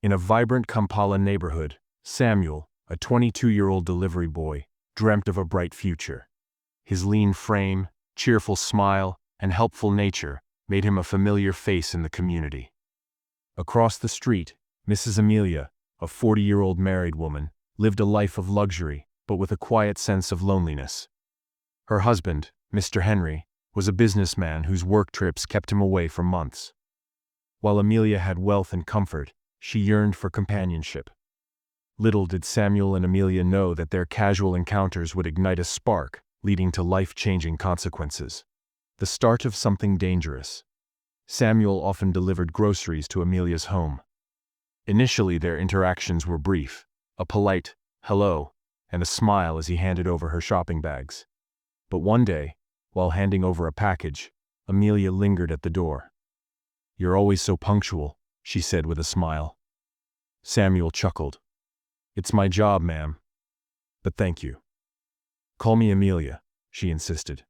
In a vibrant Kampala neighborhood, Samuel, a 22-year-old delivery boy, dreamt of a bright future. His lean frame, cheerful smile, and helpful nature made him a familiar face in the community. Across the street, Mrs. Amelia, a 40-year-old married woman, lived a life of luxury, but with a quiet sense of loneliness. Her husband, Mr. Henry, was a businessman whose work trips kept him away for months. While Amelia had wealth and comfort, she yearned for companionship. Little did Samuel and Amelia know that their casual encounters would ignite a spark, leading to life-changing consequences. The start of something dangerous. Samuel often delivered groceries to Amelia's home. Initially, their interactions were brief, a polite hello and a smile as he handed over her shopping bags. But one day, while handing over a package, Amelia lingered at the door. "You're always so punctual," she said with a smile. Samuel chuckled. "It's my job, ma'am. But thank you." "Call me Amelia," she insisted.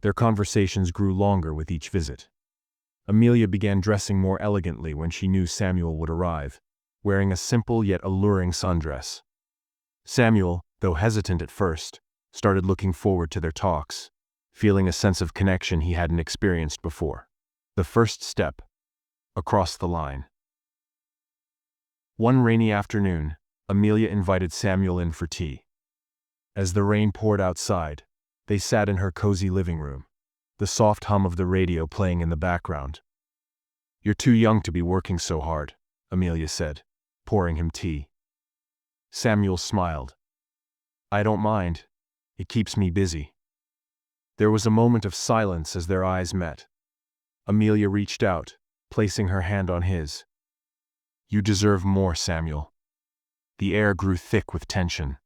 Their conversations grew longer with each visit. Amelia began dressing more elegantly when she knew Samuel would arrive, wearing a simple yet alluring sundress. Samuel, though hesitant at first, started looking forward to their talks, feeling a sense of connection he hadn't experienced before. The first step: across the line. One rainy afternoon, Amelia invited Samuel in for tea. As the rain poured outside, they sat in her cozy living room, the soft hum of the radio playing in the background. "You're too young to be working so hard," Amelia said, pouring him tea. Samuel smiled. "I don't mind. It keeps me busy." There was a moment of silence as their eyes met. Amelia reached out, placing her hand on his. "You deserve more, Samuel." The air grew thick with tension.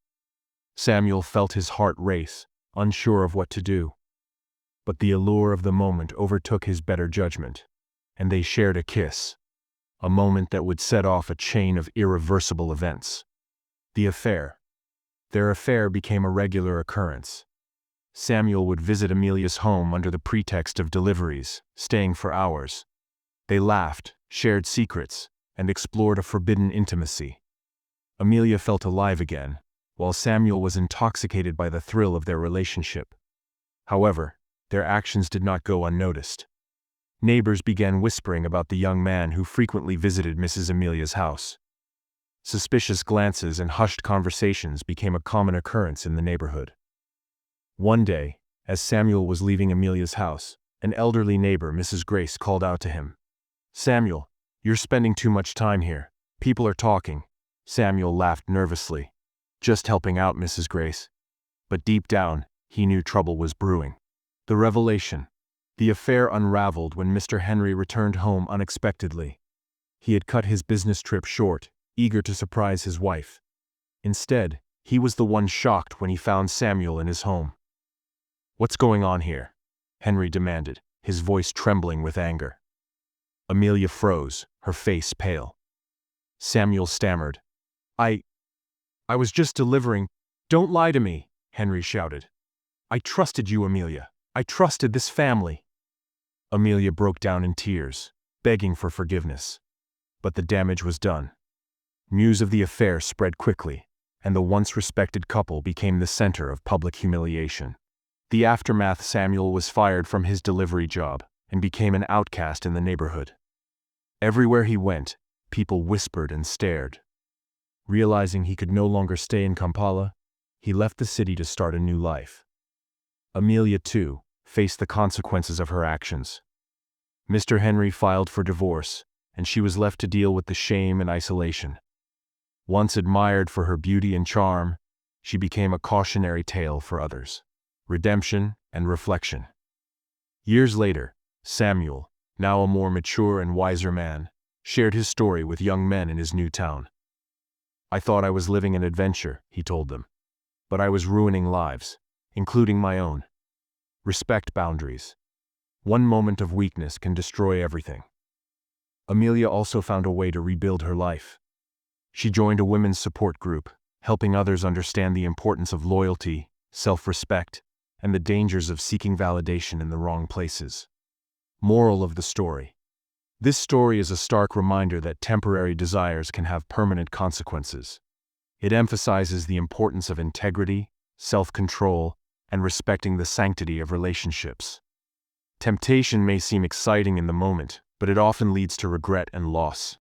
Samuel felt his heart race, unsure of what to do. But the allure of the moment overtook his better judgment, and they shared a kiss, a moment that would set off a chain of irreversible events. The affair. Their affair became a regular occurrence. Samuel would visit Amelia's home under the pretext of deliveries, staying for hours. They laughed, shared secrets, and explored a forbidden intimacy. Amelia felt alive again, while Samuel was intoxicated by the thrill of their relationship. However, their actions did not go unnoticed. Neighbors began whispering about the young man who frequently visited Mrs. Amelia's house. Suspicious glances and hushed conversations became a common occurrence in the neighborhood. One day, as Samuel was leaving Amelia's house, an elderly neighbor, Mrs. Grace, called out to him. "Samuel, you're spending too much time here. People are talking." Samuel laughed nervously. "Just helping out, Mrs. Grace." But deep down, he knew trouble was brewing. The revelation. The affair unraveled when Mr. Henry returned home unexpectedly. He had cut his business trip short, eager to surprise his wife. Instead, he was the one shocked when he found Samuel in his home. "What's going on here?" Henry demanded, his voice trembling with anger. Amelia froze, her face pale. Samuel stammered. I was just delivering." "Don't lie to me," Henry shouted. "I trusted you, Amelia. I trusted this family." Amelia broke down in tears, begging for forgiveness. But the damage was done. News of the affair spread quickly, and the once respected couple became the center of public humiliation. The aftermath: Samuel was fired from his delivery job and became an outcast in the neighborhood. Everywhere he went, people whispered and stared. Realizing he could no longer stay in Kampala, he left the city to start a new life. Amelia, too, faced the consequences of her actions. Mr. Henry filed for divorce, and she was left to deal with the shame and isolation. Once admired for her beauty and charm, she became a cautionary tale for others. Redemption and reflection. Years later, Samuel, now a more mature and wiser man, shared his story with young men in his new town. "I thought I was living an adventure," he told them. "But I was ruining lives, including my own." Respect boundaries. One moment of weakness can destroy everything. Amelia also found a way to rebuild her life. She joined a women's support group, helping others understand the importance of loyalty, self-respect, and the dangers of seeking validation in the wrong places. Moral of the story: This story is a stark reminder that temporary desires can have permanent consequences. It emphasizes the importance of integrity, self-control, and respecting the sanctity of relationships. Temptation may seem exciting in the moment, but it often leads to regret and loss.